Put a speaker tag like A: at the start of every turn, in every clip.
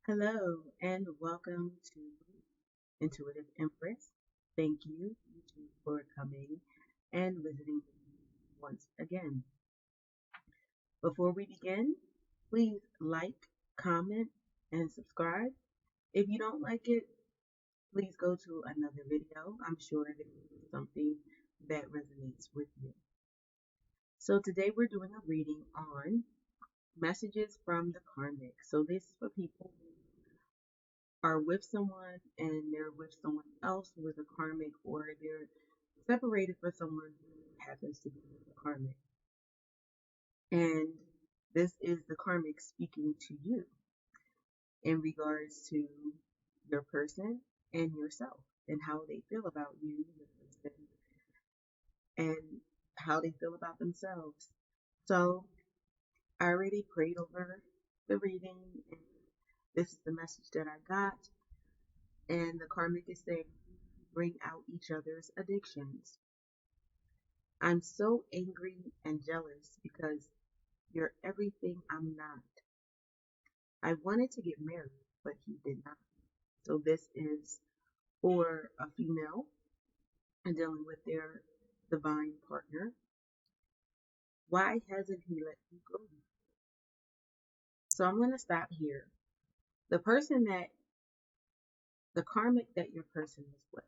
A: Hello and welcome to Intuitive Empress. Thank you, YouTube, for coming and visiting once again. Before we begin, please like, comment, and subscribe. If you don't like it, please go to another video. I'm sure there's something that resonates with you. So today we're doing a reading on messages from the karmic. So this is for people who are with someone and they're with someone else who is a karmic, or they're separated for someone who happens to be a karmic. And this is the karmic speaking to you in regards to your person and yourself and how they feel about you, the person, and how they feel about themselves. So I already prayed over the reading, and this is the message that I got. And the karmic is saying, bring out each other's addictions. I'm so angry and jealous because you're everything I'm not. I wanted to get married, but he did not. So this is for a female and dealing with their divine partner. Why hasn't he let you go? So I'm going to stop here. The karmic that your person is with,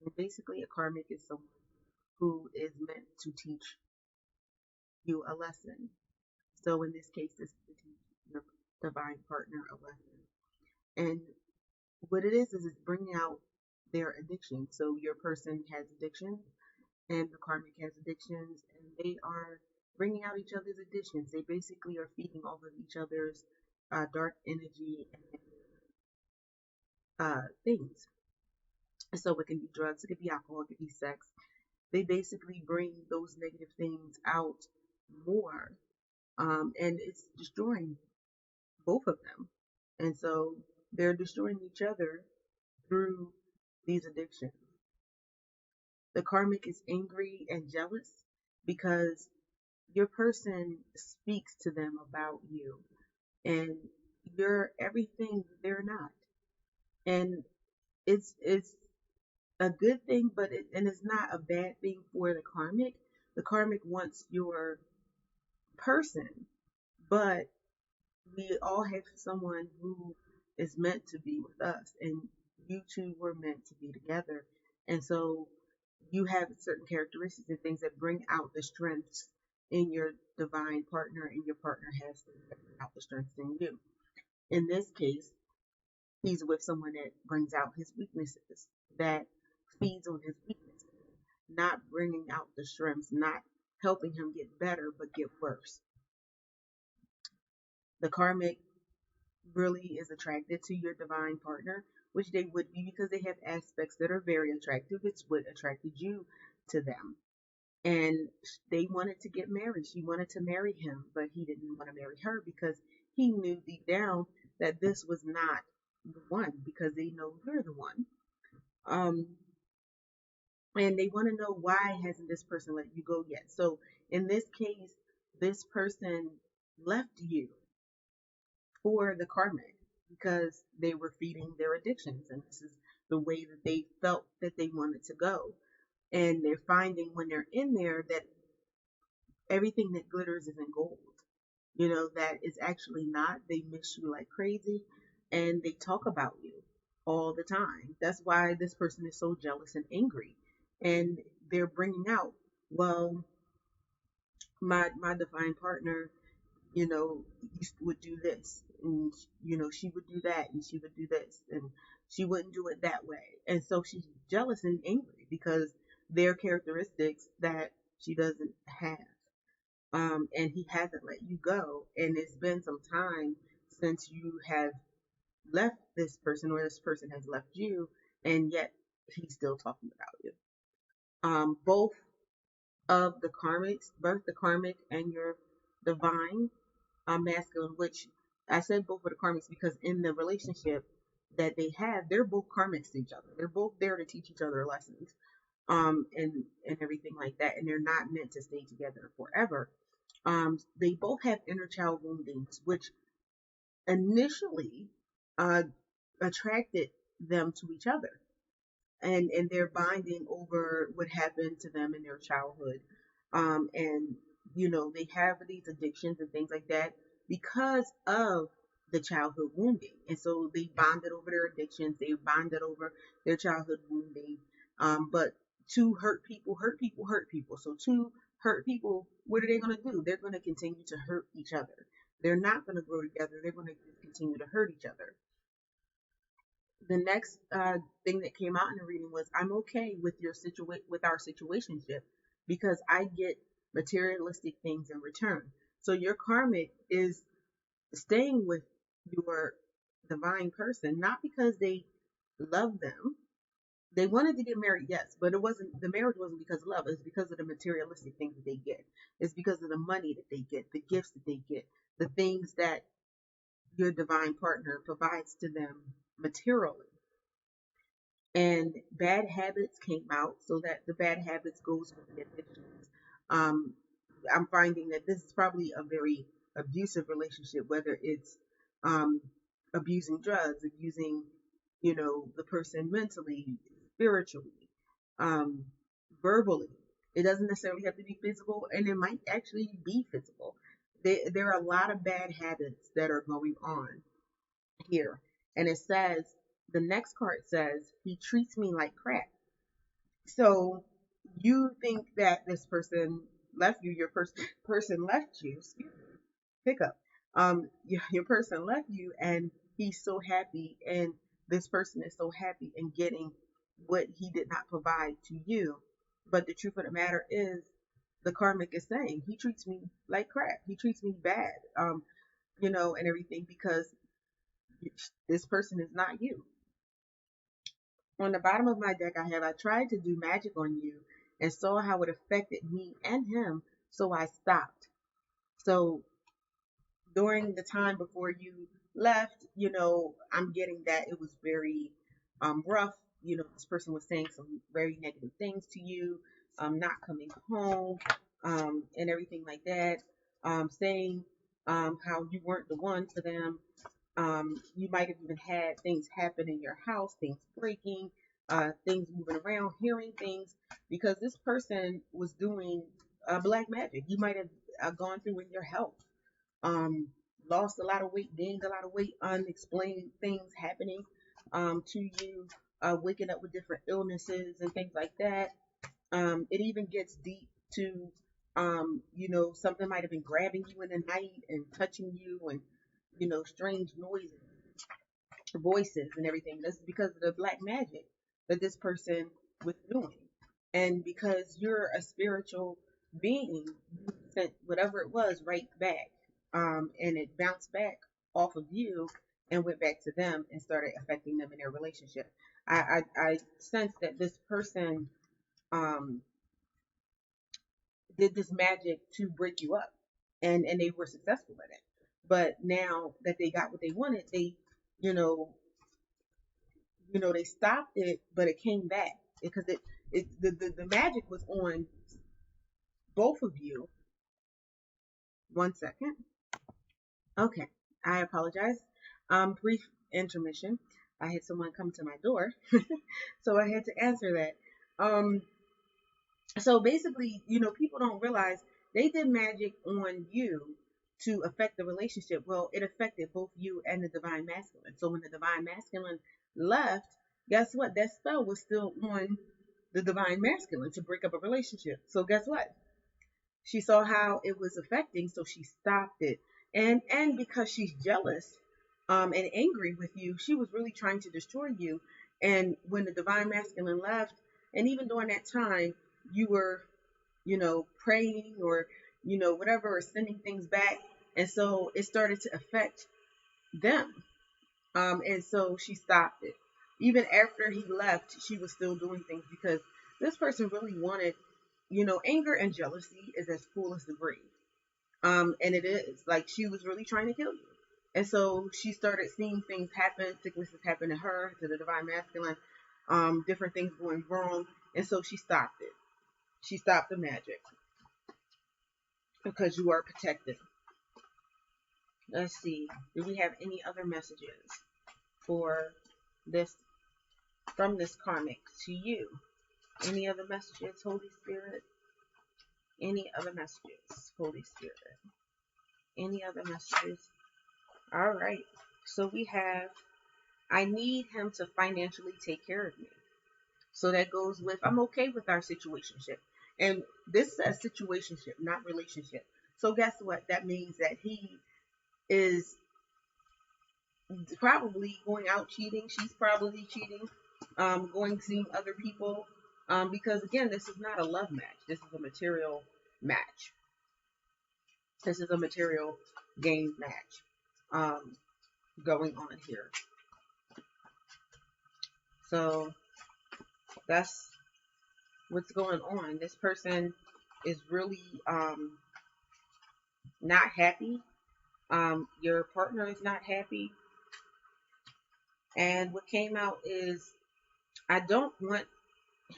A: and basically a karmic is someone who is meant to teach you a lesson. So in this case, this is to teach your divine partner a lesson. And what it is it's bringing out their addiction. So your person has addictions, and the karmic has addictions, and they are bringing out each other's addictions. They basically are feeding off of each other's dark energy and things. So it can be drugs, it could be alcohol, it could be sex. They basically bring those negative things out more, and it's destroying both of them. And so they're destroying each other through these addictions. The karmic is angry and jealous because your person speaks to them about you, and you're everything they're not. And it's a good thing, but it's not a bad thing for the karmic. The karmic wants your person, but we all have someone who is meant to be with us, and you two were meant to be together. And so you have certain characteristics and things that bring out the strengths in your divine partner, and your partner has to bring out the strengths in you. In this case, he's with someone that brings out his weaknesses, that feeds on his weaknesses, not bringing out the strengths, not helping him get better, but get worse. The karmic really is attracted to your divine partner, which they would be because they have aspects that are very attractive. It's what attracted you to them. And they wanted to get married. She wanted to marry him, but he didn't want to marry her because he knew deep down that this was not the one, because they know you're the one. And they want to know, why hasn't this person let you go yet? So in this case, this person left you for the karmic because they were feeding their addictions, and this is the way that they felt that they wanted to go. And they're finding when they're in there that everything that glitters isn't gold. You know, that is actually not. They miss you like crazy, and they talk about you all the time. That's why this person is so jealous and angry. And they're bringing out, well, my divine partner, you know, would do this, and you know, she would do that, and she would do this, and she wouldn't do it that way. And so she's jealous and angry because they're characteristics that she doesn't have. And he hasn't let you go, and it's been some time since you have left this person, or this person has left you, and yet he's still talking about you. Both of the karmics, both the karmic and your divine masculine, which I said both of the karmics because in the relationship that they have, they're both karmics to each other. They're both there to teach each other lessons, and everything like that, and they're not meant to stay together forever. They both have inner child woundings, which initially attracted them to each other, and they're bonding over what happened to them in their childhood, and they have these addictions and things like that because of the childhood wounding, and so they bonded over their addictions, they bonded over their childhood wounding. But two hurt people hurt people hurt people. So two hurt people, what are they going to do? They're going to continue to hurt each other. They're not going to grow together. They're going to continue to hurt each other. The next thing that came out in the reading was, I'm okay with with our situationship because I get materialistic things in return. So your karmic is staying with your divine person not because they love them. They wanted to get married, yes, but the marriage wasn't because of love. It's because of the materialistic things that they get. It's because of the money that they get, the gifts that they get, the things that your divine partner provides to them materially. And bad habits came out, so that the bad habits goes with the addictions. I'm finding that this is probably a very abusive relationship, whether it's abusing drugs, abusing, the person mentally, spiritually, verbally. It doesn't necessarily have to be physical, and it might actually be physical. There are a lot of bad habits that are going on here. And it says, the next card says, he treats me like crap. So you think that this person left you, your person left you, pick up. Your person left you, and he's so happy, and this person is so happy in getting what he did not provide to you. But the truth of the matter is, the karmic is saying, he treats me like crap. He treats me bad, and everything, because this person is not you. On the bottom of my deck, I tried to do magic on you and saw how it affected me and him, so I stopped. So during the time before you left, I'm getting that it was very rough. This person was saying some very negative things to you, not coming home, and everything like that, saying how you weren't the one for them. You might have even had things happen in your house, things breaking, things moving around, hearing things, because this person was doing black magic. You might have gone through in your health, lost a lot of weight, gained a lot of weight, unexplained things happening to you, waking up with different illnesses and things like that. It even gets deep to, something might have been grabbing you in the night and touching you, and strange noises, voices, and everything. That's because of the black magic that this person was doing. And because you're a spiritual being, you sent whatever it was right back. And it bounced back off of you and went back to them and started affecting them in their relationship. I sense that this person did this magic to break you up, and they were successful in it. But now that they got what they wanted, they they stopped it, but it came back because the magic was on both of you. 1 second. Okay, I apologize. Brief intermission. I had someone come to my door, so I had to answer that. So basically, people don't realize they did magic on you to affect the relationship. Well, it affected both you and the divine masculine. So when the divine masculine left, guess what? That spell was still on the divine masculine to break up a relationship. So guess what? She saw how it was affecting, so she stopped it. And because she's jealous and angry with you, she was really trying to destroy you. And when the divine masculine left, and even during that time, you were, praying or, whatever, or sending things back. And so it started to affect them. And so she stopped it. Even after he left, she was still doing things because this person really wanted, anger and jealousy is as full as the grave. And it is like she was really trying to kill you. And so she started seeing things happen, sicknesses happen to her, to the divine masculine, different things going wrong. And so she stopped it. She stopped the magic because you are protected. Let's see. Do we have any other messages? for this, from this karmic to you? Any other messages, Holy Spirit? Any other messages, Holy Spirit? Any other messages? All right. So we have, I need him to financially take care of me. So that goes with, I'm okay with our situationship. And this says situationship, not relationship. So guess what? That means that he is probably going out cheating. She's probably cheating, going seeing other people. Because again, this is not a love match. This is a material match. This is a material game match going on here. So that's what's going on. This person is really not happy. Your partner is not happy. And what came out is, I don't want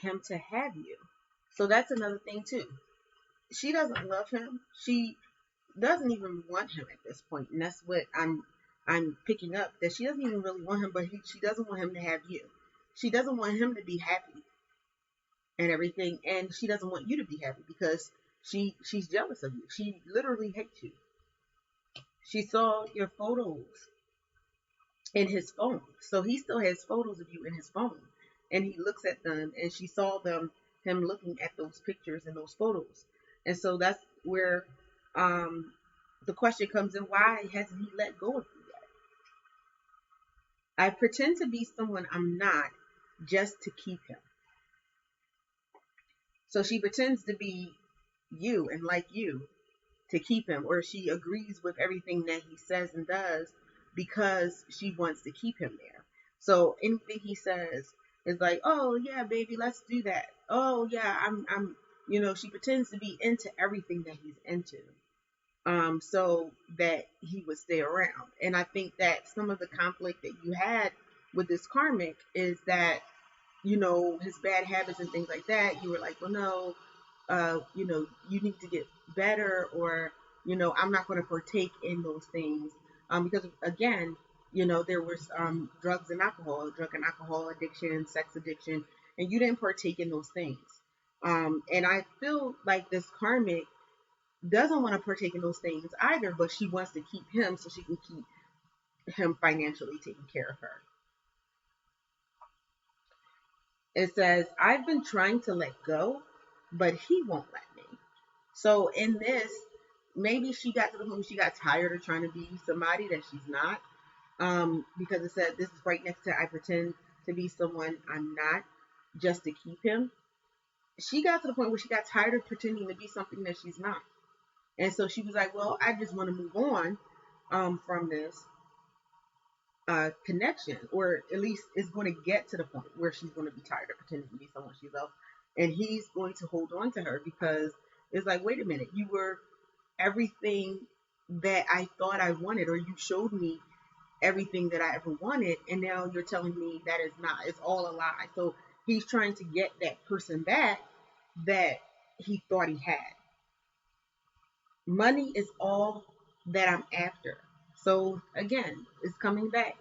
A: him to have you. So that's another thing too. She doesn't love him. She doesn't even want him at this point. And that's what I'm picking up, that she doesn't even really want him, but she doesn't want him to have you. She doesn't want him to be happy and everything, and she doesn't want you to be happy because she's jealous of you. She literally hates you. She saw your photos in his phone, so he still has photos of you in his phone, and he looks at them, and she saw him looking at those pictures and those photos, and so that's where the question comes in: why hasn't he let go of you yet? I pretend to be someone I'm not just to keep him. So she pretends to be you and like you to keep him, or she agrees with everything that he says and does because she wants to keep him there. So anything he says is like, oh yeah, baby, let's do that. Oh yeah, I'm she pretends to be into everything that he's into. So that he would stay around. And I think that some of the conflict that you had with this karmic is that, his bad habits and things like that, you were like, well, no, you need to get better, or, I'm not going to partake in those things. Because again, there was drug and alcohol addiction, sex addiction, and you didn't partake in those things. And I feel like this karmic doesn't want to partake in those things either, but she wants to keep him so she can keep him financially taking care of her. It says, I've been trying to let go, but he won't let me. So in this, maybe she got to the point where she got tired of trying to be somebody that she's not. Because it said, this is right next to, I pretend to be someone I'm not just to keep him. She got to the point where she got tired of pretending to be something that she's not. And so she was like, well, I just want to move on from this connection, or at least it's going to get to the point where she's going to be tired of pretending to be someone she loves. And he's going to hold on to her because it's like, wait a minute, you were everything that I thought I wanted, or you showed me everything that I ever wanted, and now you're telling me that it's not, it's all a lie. So he's trying to get that person back that he thought he had. Money is all that I'm after. So again, it's coming back.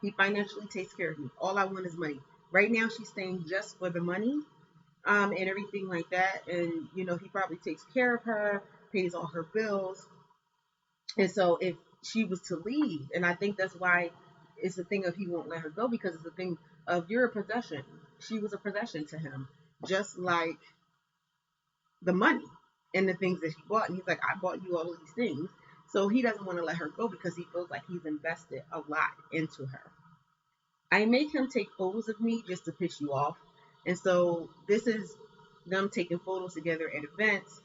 A: He financially takes care of me. All I want is money. Right now, she's staying just for the money, and everything like that. And he probably takes care of her, pays all her bills. And so if she was to leave, and I think that's why it's the thing of he won't let her go, because it's the thing of, you're a possession. She was a possession to him, just like the money and the things that she bought. And he's like, I bought you all these things. So he doesn't want to let her go because he feels like he's invested a lot into her. I make him take photos of me just to piss you off. And so this is them taking photos together at events,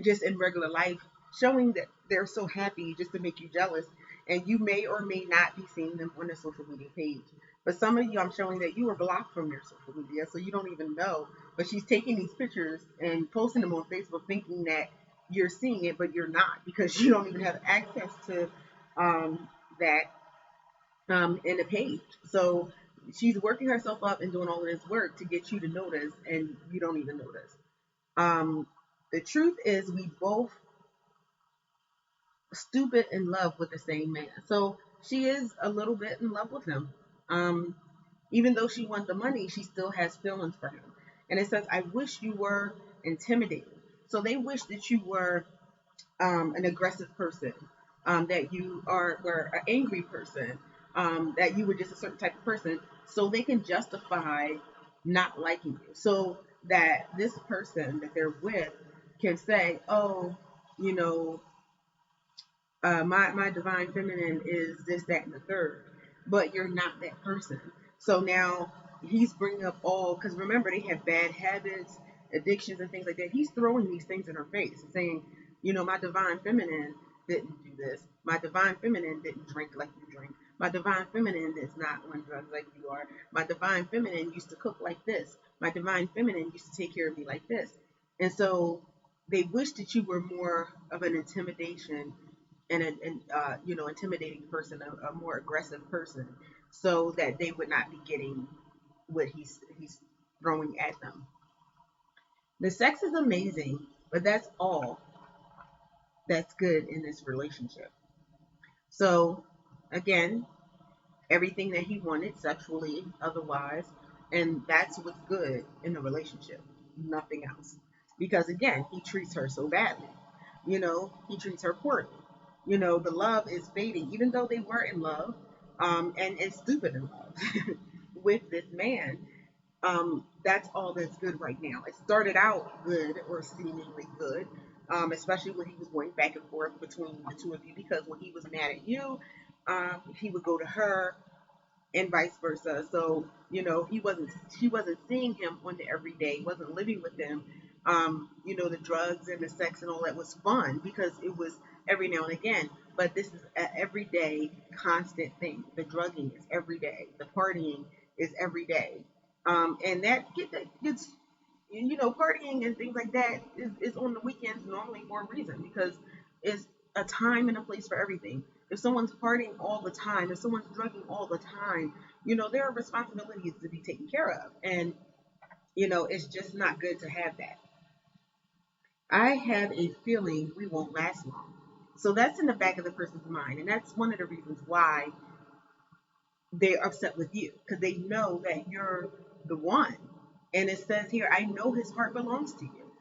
A: just in regular life, showing that they're so happy just to make you jealous. And you may or may not be seeing them on their social media page. But some of you, I'm showing that you were blocked from their social media, so you don't even know. But she's taking these pictures and posting them on Facebook thinking that you're seeing it, but you're not, because you don't even have access to that in the page. So she's working herself up and doing all of this work to get you to notice, and you don't even notice. The truth is, we both stupid in love with the same man. So she is a little bit in love with him. Even though she wants the money, she still has feelings for him. And it says, I wish you were intimidating. So they wish that you were an aggressive person, that you were an angry person, that you were just a certain type of person, so they can justify not liking you. So that this person that they're with can say, oh, you know, my divine feminine is this, that, and the third, but you're not that person. So now he's bringing up all, because remember, they have bad habits, addictions, and things like that. He's throwing these things in her face, saying, you know, my divine feminine didn't do this. My divine feminine didn't drink like you drink. My divine feminine is not on drugs like you are. My divine feminine used to cook like this. My divine feminine used to take care of me like this. And so they wish that you were more of an intimidation and you know, intimidating person, a more aggressive person, so that they would not be getting what he's throwing at them. The sex is amazing, but that's all that's good in this relationship. So again, everything that he wanted sexually, otherwise, and that's what's good in the relationship, nothing else. Because again, he treats her so badly. You know, he treats her poorly. You know, the love is fading, even though they were in love, and stupid in love with this man. That's all that's good right now. It started out good, or seemingly good, especially when he was going back and forth between the two of you, because when he was mad at you, he would go to her, and vice versa. So, you know, she wasn't seeing him on the everyday, wasn't living with him. You know, the drugs and the sex and all that was fun because it was every now and again. But this is an everyday, constant thing. The drugging is every day. The partying is every day. And that gets, you know, partying and things like that is on the weekends normally for a reason, because it's a time and a place for everything. If someone's partying all the time, if someone's drugging all the time, you know, there are responsibilities to be taken care of. And, you know, it's just not good to have that. I have a feeling we won't last long. So that's in the back of the person's mind. And that's one of the reasons why they're upset with you, because they know that you're the one. And it says here, I know his heart belongs to you.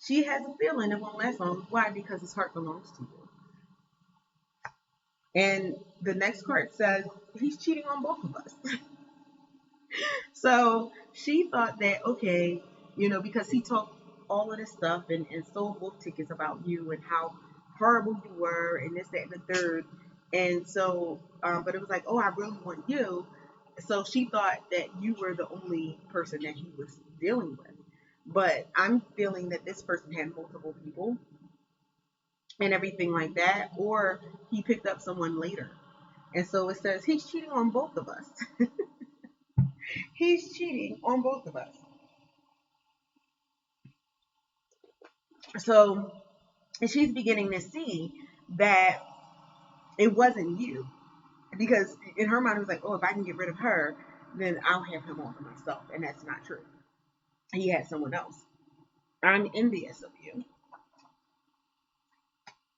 A: She has a feeling it won't last long. Why? Because his heart belongs to you. And the next card says, he's cheating on both of us. So she thought that, okay, you know, because he talked all of this stuff and sold book tickets about you and how horrible you were and this, that, and the third. And so, but it was like, oh, I really want you. So she thought that you were the only person that he was dealing with. But I'm feeling that this person had multiple people and everything like that, or he picked up someone later. And so it says he's cheating on both of us. He's cheating on both of us. So she's beginning to see that it wasn't you. Because in her mind, it was like, oh, if I can get rid of her, then I'll have him all for myself. And that's not true. He had someone else. I'm envious of you.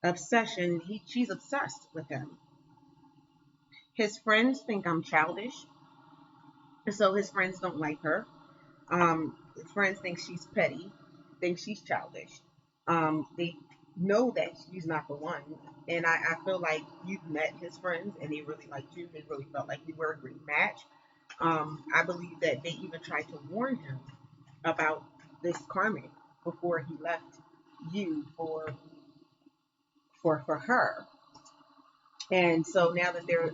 A: Obsession. She's obsessed with him. His friends think I'm childish. So his friends don't like her. His friends think she's petty, think she's childish. They know that she's not the one. And I feel like you've met his friends and they really liked you. They really felt like you were a great match. I believe that they even tried to warn him about this karmic before he left you for her. And so now that they're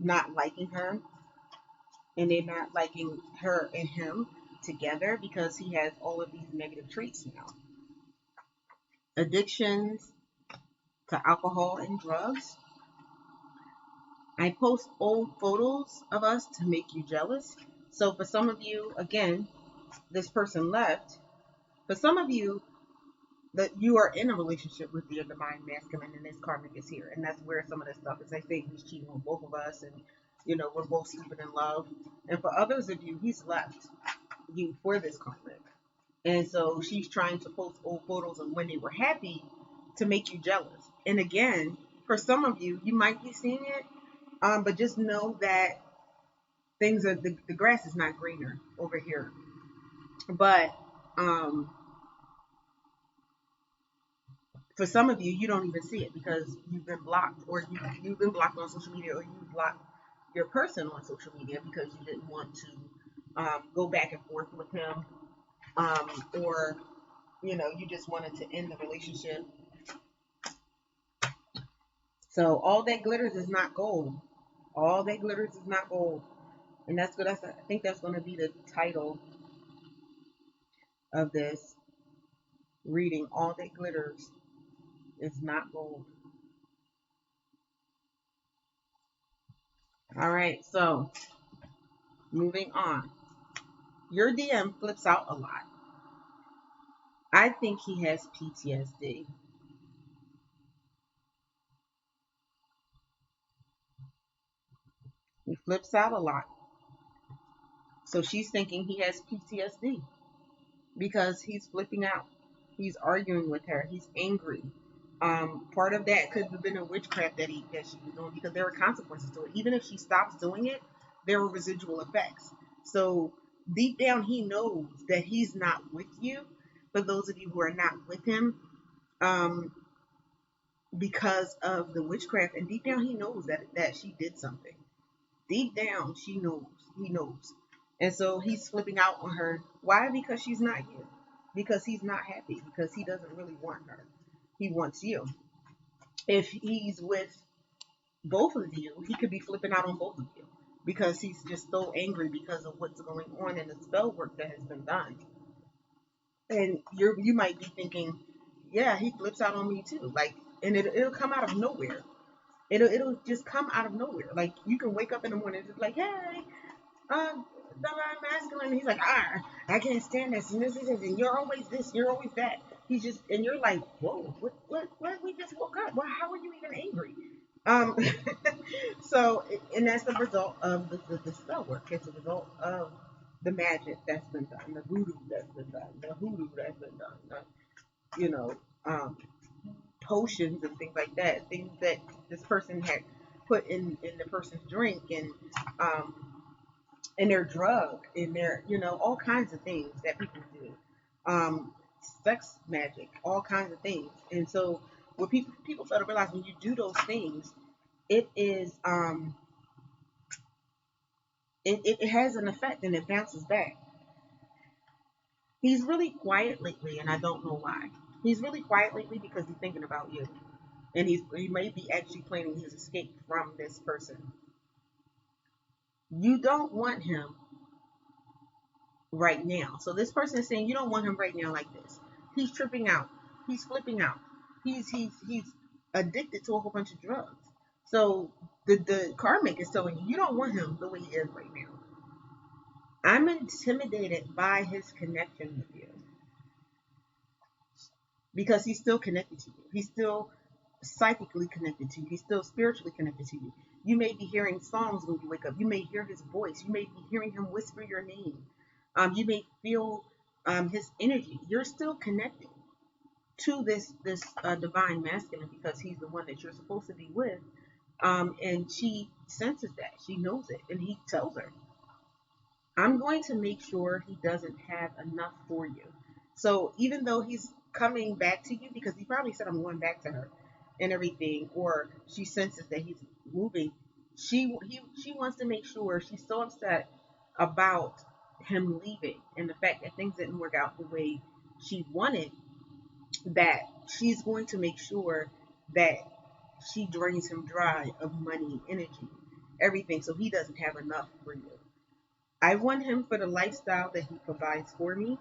A: not liking her, and they're not liking her and him together because he has all of these negative traits now. Addictions to alcohol and drugs. I post old photos of us to make you jealous. So for some of you, again, this person left. For some of you, that you are in a relationship with the divine masculine and this karmic is here. And that's where some of this stuff is. I think he's cheating on both of us and, you know, we're both sleeping in love. And for others of you, he's left you for this karmic. And so she's trying to post old photos of when they were happy to make you jealous. And again, for some of you, you might be seeing it, but just know that things are, the grass is not greener over here. But for some of you, you don't even see it because you've been blocked, or you've been blocked on social media, or you blocked your person on social media because you didn't want to go back and forth with him, or you just wanted to end the relationship. So all that glitters is not gold. All that glitters is not gold, and that's good. I think that's going to be the title of this reading. All that glitters is not gold. All right, so moving on. Your DM flips out a lot. I think he has PTSD. He flips out a lot. So she's thinking he has PTSD because he's flipping out. He's arguing with her. He's angry. Part of that could have been a witchcraft that she was doing, because there are consequences to it. Even if she stops doing it, there are residual effects. So deep down, he knows that he's not with you. For those of you who are not with him, because of the witchcraft, and deep down he knows that she did something. Deep down, he knows. And so he's flipping out on her. Why? Because she's not you. Because he's not happy. Because he doesn't really want her. He wants you. If he's with both of you, he could be flipping out on both of you, because he's just so angry because of what's going on in the spell work that has been done. And you might be thinking, yeah, he flips out on me too. Like, and it'll come out of nowhere. It'll just come out of nowhere. Like, you can wake up in the morning and just like, hey, divine masculine. And he's like, I can't stand this, and this, and you're always this, you're always that. He's just, and you're like, whoa, what? We just woke up. Well, how are you even angry? So, and that's the result of the spell work. It's a result of the magic that's been done, the voodoo that's been done, the hoodoo that's been done, potions and things like that, things that this person had put in the person's drink, and their drug, in their, all kinds of things that people do, sex magic, all kinds of things. And so what people start to realize, when you do those things, it is it has an effect, and it bounces back. He's really quiet lately, and I don't know why. He's really quiet lately because he's thinking about you, and he may be actually planning his escape from this person. You don't want him right now. So this person is saying you don't want him right now like this. He's tripping out. He's flipping out. He's addicted to a whole bunch of drugs. So the karmic is telling you don't want him the way he is right now. I'm intimidated by his connection with you, because he's still connected to you. He's still psychically connected to you. He's still spiritually connected to you. You may be hearing songs when you wake up. You may hear his voice. You may be hearing him whisper your name. You may feel his energy. You're still connected to this divine masculine, because he's the one that you're supposed to be with. And she senses that. She knows it. And he tells her, I'm going to make sure he doesn't have enough for you. So even though he's coming back to you, because he probably said, I'm going back to her and everything, or she senses that he's moving, she wants to make sure, she's so upset about him leaving and the fact that things didn't work out the way she wanted, that she's going to make sure that she drains him dry of money, energy, everything, so he doesn't have enough for you. I want him for the lifestyle that he provides for me.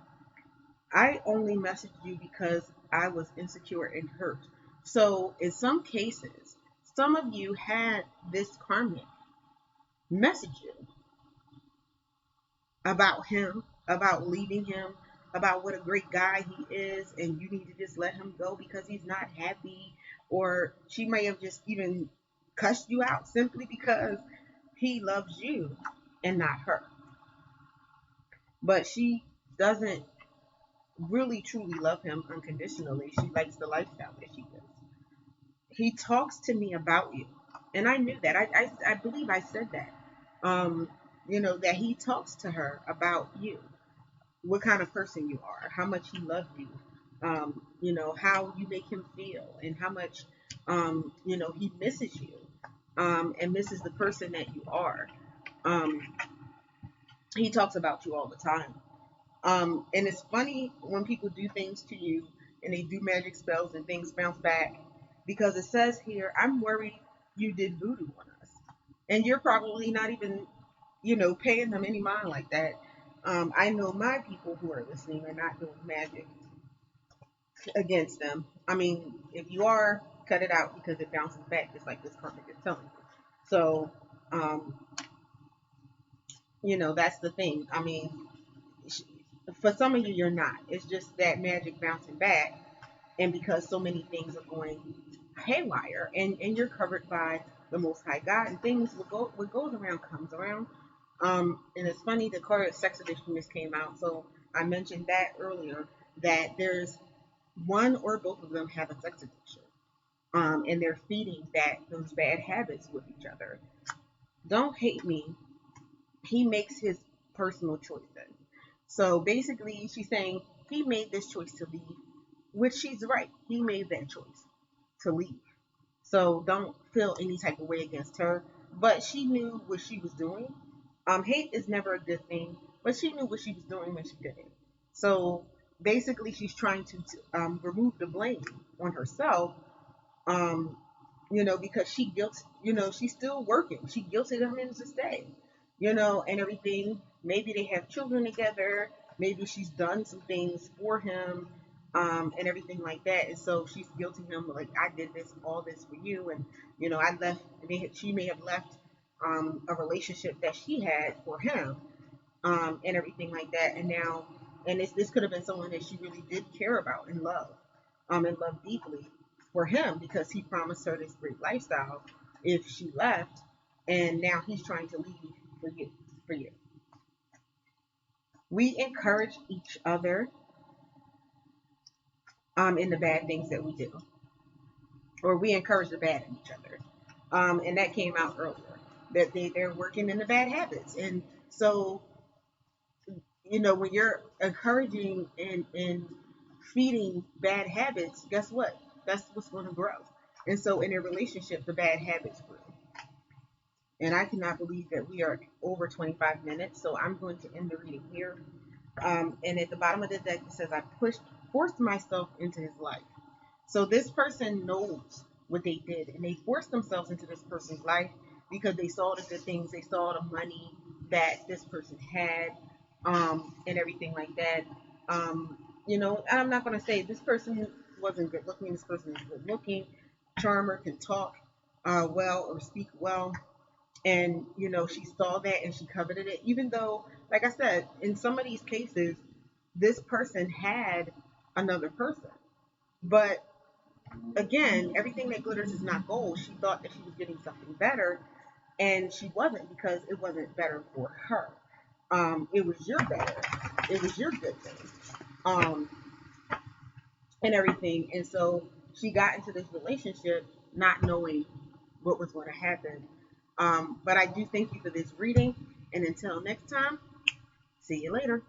A: I only messaged you because I was insecure and hurt. So in some cases, some of you had this karmic message you about him, about leaving him, about what a great guy he is, and you need to just let him go because he's not happy. Or she may have just even cussed you out simply because he loves you and not her. But she doesn't really truly love him unconditionally. She likes the lifestyle that she lives. he talks to me about you. And I knew that. I believe I said that. That he talks to her about you, what kind of person you are, how much he loves you, how you make him feel, and how much, he misses you, and misses the person that you are. He talks about you all the time. And it's funny when people do things to you and they do magic spells and things bounce back, because it says here, I'm worried you did voodoo on us. And you're probably not even, paying them any mind like that. I know my people who are listening are not doing magic against them. I mean, if you are, cut it out, because it bounces back just like this karmic is telling you. So, that's the thing. I mean, for some of you, you're not. It's just that magic bouncing back, and because so many things are going haywire, and you're covered by the Most High God, and things what goes around comes around. And it's funny, the card Sex Edition just came out, so I mentioned that earlier, that there's one or both of them have a sex addiction, and they're feeding those bad habits with each other. Don't hate me. He makes his personal choices. So basically, she's saying he made this choice to leave, which she's right. He made that choice to leave. So don't feel any type of way against her. But she knew what she was doing. Hate is never a good thing, but she knew what she was doing when she did it. So basically, she's trying to remove the blame on herself, because she's still working. She guilted him into stay, and everything. Maybe they have children together. Maybe she's done some things for him, and everything like that. And so she's guilting him, like, I did all this for you. And, I left, she may have left a relationship that she had for him, and everything like that. And now, and this could have been someone that she really did care about and love, and love deeply for him, because he promised her this great lifestyle if she left. And now he's trying to leave for you. We encourage each other in the bad things that we do, or we encourage the bad in each other. And that came out earlier, that they're working in the bad habits. And so, when you're encouraging and feeding bad habits, guess what? That's what's going to grow. And so in a relationship, the bad habits grow. And I cannot believe that we are over 25 minutes. So I'm going to end the reading here. And at the bottom of the deck, it says, I forced myself into his life. So this person knows what they did, and they forced themselves into this person's life because they saw the good things. They saw the money that this person had, and everything like that. I'm not going to say this person wasn't good looking. This person is good looking, charmer, can talk well or speak well. And, she saw that and she coveted it, even though, like I said, in some of these cases, this person had another person. But again, everything that glitters is not gold. She thought that she was getting something better, and she wasn't, because it wasn't better for her. It was your better. It was your good thing. And everything. And so she got into this relationship not knowing what was going to happen. But I do thank you for this reading. And until next time, see you later.